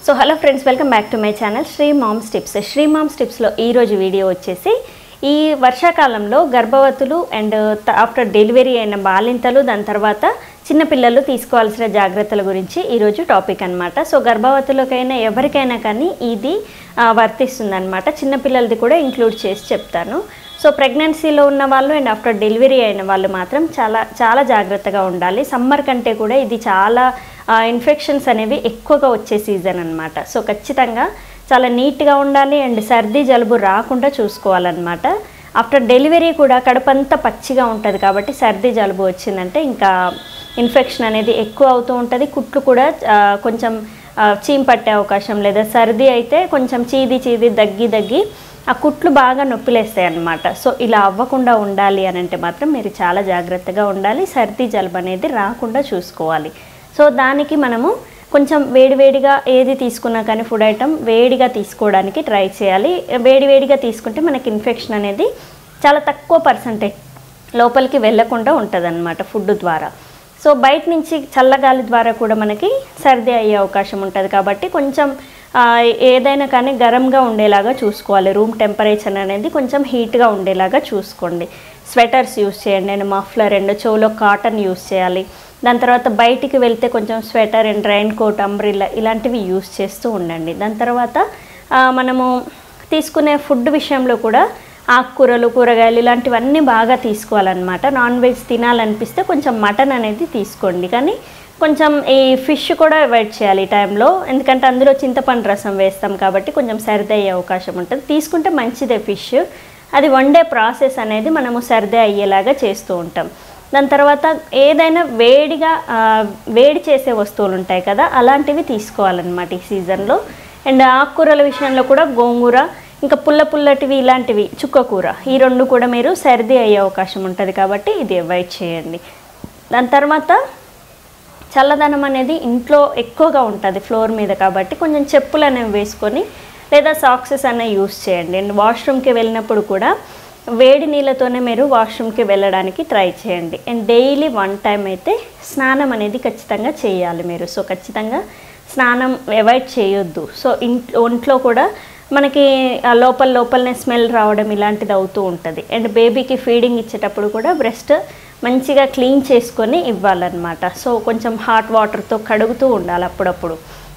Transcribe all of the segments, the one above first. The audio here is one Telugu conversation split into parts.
So hello friends, welcome back to my channel Sri moms tips. Sri moms టిప్స్లో ఈరోజు వీడియో వచ్చేసి ఈ వర్షాకాలంలో గర్భవతులు అండ్ ఆఫ్టర్ డెలివరీ అయిన బాలింతలు, దాని తర్వాత చిన్నపిల్లలు తీసుకోవాల్సిన జాగ్రత్తల గురించి ఈరోజు టాపిక్ అనమాట. సో గర్భవతులకైనా ఎవరికైనా కానీ ఇది వర్తిస్తుంది అనమాట. చిన్నపిల్లలది కూడా ఇంక్లూడ్ చేసి చెప్తాను. సో ప్రెగ్నెన్సీలో ఉన్న వాళ్ళు అండ్ ఆఫ్టర్ డెలివరీ అయిన వాళ్ళు మాత్రం చాలా జాగ్రత్తగా ఉండాలి. సమ్మర్ కంటే కూడా ఇది చాలా ఇన్ఫెక్షన్స్ అనేవి ఎక్కువగా వచ్చే సీజన్ అనమాట. సో ఖచ్చితంగా చాలా నీట్గా ఉండాలి అండ్ సర్ది జలుబు రాకుండా చూసుకోవాలన్నమాట. ఆఫ్టర్ డెలివరీ కూడా కడుపంతా పచ్చిగా ఉంటుంది కాబట్టి సర్ది జలుబు వచ్చిందంటే ఇంకా ఇన్ఫెక్షన్ అనేది ఎక్కువ అవుతూ ఉంటుంది. కుట్లు కూడా కొంచెం చీమ్ పట్టే అవకాశం, లేదా సర్ది అయితే కొంచెం చీది దగ్గి ఆ కుట్లు బాగా నొప్పిలేస్తాయి అన్నమాట. సో ఇలా అవ్వకుండా ఉండాలి అని అంటే మాత్రం మీరు చాలా జాగ్రత్తగా ఉండాలి. సర్ది జలుబు అనేది రాకుండా చూసుకోవాలి. సో దానికి మనము కొంచెం వేడివేడిగా ఏది తీసుకున్నా కానీ ఫుడ్ ఐటమ్ వేడిగా తీసుకోవడానికి ట్రై చేయాలి. వేడివేడిగా తీసుకుంటే మనకి ఇన్ఫెక్షన్ అనేది చాలా తక్కువ పర్సంటేజ్ లోపలికి వెళ్ళకుండా ఉంటుంది అన్నమాట ఫుడ్ ద్వారా. సో బయట నుంచి చల్లగాలి ద్వారా కూడా మనకి సర్ది అయ్యే అవకాశం ఉంటుంది కాబట్టి కొంచెం ఏదైనా కానీ గరంగా ఉండేలాగా చూసుకోవాలి. రూమ్ టెంపరేచర్ అనేది కొంచెం హీట్గా ఉండేలాగా చూసుకోండి. స్వెటర్స్ యూస్ చేయండి అండ్ మఫ్లర్ అండ్ చెవులో కాటన్ యూస్ చేయాలి. దాని తర్వాత బయటికి వెళ్తే కొంచెం sweater and raincoat, umbrella ఇలాంటివి యూస్ చేస్తూ ఉండండి. దాని తర్వాత మనము తీసుకునే ఫుడ్ విషయంలో కూడా ఆకుకూరలు, కూరగాయలు ఇలాంటివన్నీ బాగా తీసుకోవాలన్నమాట. నాన్ వెజ్ తినాలనిపిస్తే కొంచెం మటన్ అనేది తీసుకోండి, కానీ కొంచెం ఈ ఫిష్ కూడా అవాయిడ్ చేయాలి ఈ టైంలో. ఎందుకంటే అందులో చింతపండు రసం వేస్తాం కాబట్టి కొంచెం సర్ది అయ్యే అవకాశం ఉంటుంది. తీసుకుంటే మంచిదే ఫిష్. అది వండే ప్రాసెస్ అనేది మనము సర్ది అయ్యేలాగా చేస్తూ ఉంటాం. దాని తర్వాత ఏదైనా వేడి చేసే వస్తువులు ఉంటాయి కదా, అలాంటివి తీసుకోవాలన్నమాట ఈ సీజన్లో. అండ్ ఆకుకూరల విషయంలో కూడా గోంగూర, ఇంకా పుల్లటివి ఇలాంటివి, చుక్కకూర, ఈ రెండు కూడా మీరు సర్ది అయ్యే అవకాశం ఉంటుంది కాబట్టి ఇది అవాయిడ్ చేయండి. దాని తర్వాత చల్లదనం అనేది ఇంట్లో ఎక్కువగా ఉంటుంది ఫ్లోర్ మీద కాబట్టి కొంచెం చెప్పులు అనేవి వేసుకొని లేదా సాక్సెస్ అనేవి యూస్ చేయండి. అండ్ వాష్రూమ్కి వెళ్ళినప్పుడు కూడా వేడి నీళ్ళతోనే మీరు వాష్రూమ్కి వెళ్ళడానికి ట్రై చేయండి. అండ్ డైలీ 1 టైం అయితే స్నానం అనేది ఖచ్చితంగా చేయాలి మీరు. సో ఖచ్చితంగా స్నానం అవాయిడ్ చేయొద్దు. సో ఒంట్లో కూడా మనకి లోపలనే స్మెల్ రావడం ఇలాంటిది అవుతూ ఉంటుంది. అండ్ బేబీకి ఫీడింగ్ ఇచ్చేటప్పుడు కూడా బ్రెస్ట్ మంచిగా క్లీన్ చేసుకొని ఇవ్వాలన్నమాట. సో కొంచెం హాట్ వాటర్తో కడుగుతూ ఉండాలి అప్పుడప్పుడు.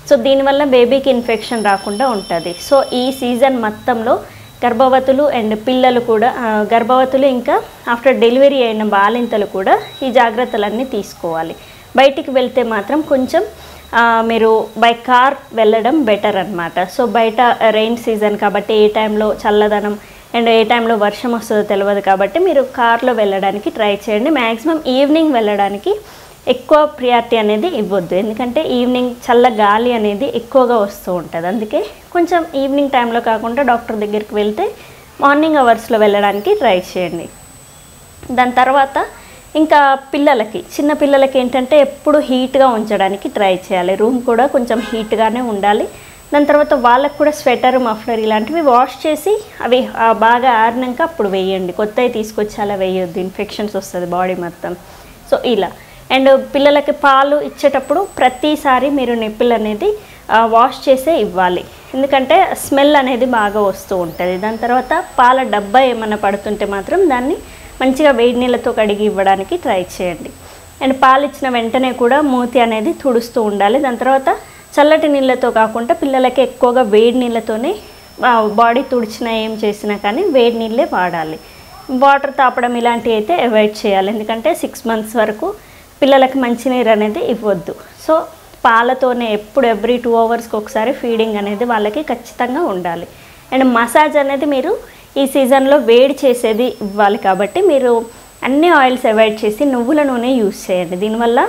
సో దీనివల్ల బేబీకి ఇన్ఫెక్షన్ రాకుండా ఉంటుంది. సో ఈ సీజన్ మొత్తంలో గర్భవతులు అండ్ పిల్లలు కూడా, గర్భవతులు ఇంకా ఆఫ్టర్ డెలివరీ అయిన బాలింతలు కూడా ఈ జాగ్రత్తలన్నీ తీసుకోవాలి. బయటికి వెళ్తే మాత్రం కొంచెం మీరు బై కార్ వెళ్ళడం బెటర్ అన్నమాట. సో బయట రెయిన్ సీజన్ కాబట్టి ఏ టైంలో చల్లదనం అండ్ ఏ టైంలో వర్షం వస్తుందో తెలియదు కాబట్టి మీరు కార్లో వెళ్ళడానికి ట్రై చేయండి. మ్యాక్సిమం ఈవినింగ్ వెళ్ళడానికి ఎక్కువ ప్రియారిటీ అనేది ఇవ్వద్దు, ఎందుకంటే ఈవినింగ్ చల్ల గాలి అనేది ఎక్కువగా వస్తూ ఉంటుంది. అందుకే కొంచెం ఈవినింగ్ టైంలో కాకుండా డాక్టర్ దగ్గరికి వెళ్తే మార్నింగ్ అవర్స్లో వెళ్ళడానికి ట్రై చేయండి. దాని తర్వాత ఇంకా చిన్న పిల్లలకి ఏంటంటే ఎప్పుడు హీట్గా ఉంచడానికి ట్రై చేయాలి. రూమ్ కూడా కొంచెం హీట్గానే ఉండాలి. దాని తర్వాత వాళ్ళకు కూడా స్వెటర్, మఫ్లర్ ఇలాంటివి వాష్ చేసి అవి బాగా ఆరినాక అప్పుడు వేయండి. కొత్తవి తీసుకొచ్చి అలా వేయొద్దు, ఇన్ఫెక్షన్స్ వస్తుంది బాడీ మొత్తం. సో ఇలా. అండ్ పిల్లలకి పాలు ఇచ్చేటప్పుడు ప్రతిసారి మీరు నిప్పులు అనేది వాష్ చేసే ఇవ్వాలి, ఎందుకంటే స్మెల్ అనేది బాగా వస్తూ ఉంటుంది. దాని తర్వాత పాల డబ్బా ఏమైనా పడుతుంటే మాత్రం దాన్ని మంచిగా వేడి నీళ్ళతో కడిగి ఇవ్వడానికి ట్రై చేయండి. అండ్ పాలు ఇచ్చిన వెంటనే కూడా మూతి అనేది తుడుస్తూ ఉండాలి. దాని తర్వాత చల్లటి నీళ్ళతో కాకుండా పిల్లలకి ఎక్కువగా వేడి నీళ్ళతోనే బాడీ తుడిచినా ఏం చేసినా కానీ వేడి నీళ్ళే వాడాలి. వాటర్ తాపడం ఇలాంటివి అయితే అవాయిడ్ చేయాలి, ఎందుకంటే 6 months వరకు పిల్లలకి మంచినీరు అనేది ఇవ్వద్దు. సో పాలతోనే ఎప్పుడు ఎవ్రీ 2 hours ఒకసారి ఫీడింగ్ అనేది వాళ్ళకి ఖచ్చితంగా ఉండాలి. అండ్ మసాజ్ అనేది మీరు ఈ సీజన్లో వేడి చేసేది ఇవ్వాలి కాబట్టి మీరు అన్ని ఆయిల్స్ అవాయిడ్ చేసి నువ్వుల నూనె యూస్ చేయండి. దీనివల్ల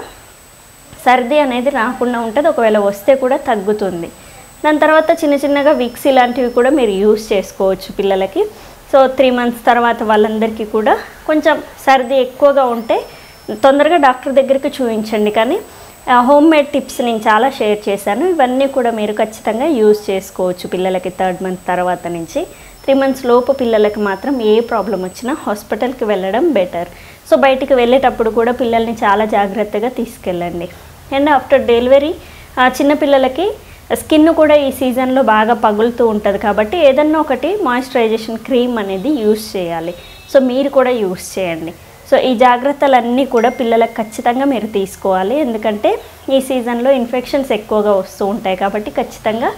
సర్ది అనేది రాకుండా ఉంటుంది, ఒకవేళ వస్తే కూడా తగ్గుతుంది. దాని తర్వాత చిన్నగా విక్స్ ఇలాంటివి కూడా మీరు యూస్ చేసుకోవచ్చు పిల్లలకి. సో 3 months తర్వాత వాళ్ళందరికీ కూడా కొంచెం సర్ది ఎక్కువగా ఉంటే తొందరగా డాక్టర్ దగ్గరికి చూపించండి. కానీ హోమ్ మేడ్ టిప్స్ నేను చాలా షేర్ చేశాను, ఇవన్నీ కూడా మీరు ఖచ్చితంగా యూజ్ చేసుకోవచ్చు పిల్లలకి 3rd month తర్వాత నుంచి. 3 months లోపు పిల్లలకి మాత్రం ఏ ప్రాబ్లం వచ్చినా హాస్పిటల్కి వెళ్ళడం బెటర్. సో బయటికి వెళ్ళేటప్పుడు కూడా పిల్లల్ని చాలా జాగ్రత్తగా తీసుకెళ్ళండి. అండ్ ఆఫ్టర్ డెలివరీ చిన్నపిల్లలకి స్కిన్ కూడా ఈ సీజన్లో బాగా పగులుతూ ఉంటుంది కాబట్టి ఏదన్నా ఒకటి మాయిశ్చరైజేషన్ క్రీమ్ అనేది యూస్ చేయాలి. సో మీరు కూడా యూస్ చేయండి. సో ఈ జాగ్రత్తలన్నీ కూడా పిల్లలకు ఖచ్చితంగా మీరు తీసుకోవాలి. ఎందుకంటే ఈ సీజన్లో ఇన్ఫెక్షన్స్ ఎక్కువగా వస్తూ ఉంటాయి కాబట్టి ఖచ్చితంగా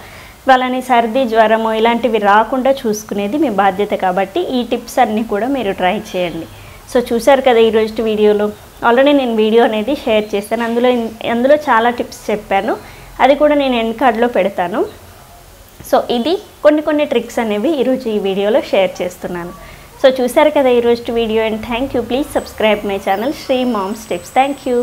వాళ్ళని సర్ది జ్వరము ఇలాంటివి రాకుండా చూసుకునేది మీ బాధ్యత. కాబట్టి ఈ టిప్స్ అన్నీ కూడా మీరు ట్రై చేయండి. సో చూసారు కదా ఈరోజు వీడియోలో, ఆల్రెడీ నేను వీడియో అనేది షేర్ చేశాను. అందులో చాలా టిప్స్ చెప్పాను, అది కూడా నేను ఎండ్ కార్డ్లో పెడతాను. సో ఇది కొన్ని ట్రిక్స్ అనేవి ఈరోజు ఈ వీడియోలో షేర్ చేస్తున్నాను. సో చూసారు కదా ఈరోజు video, and thank you. Please subscribe my channel Sri moms tips. Thank you.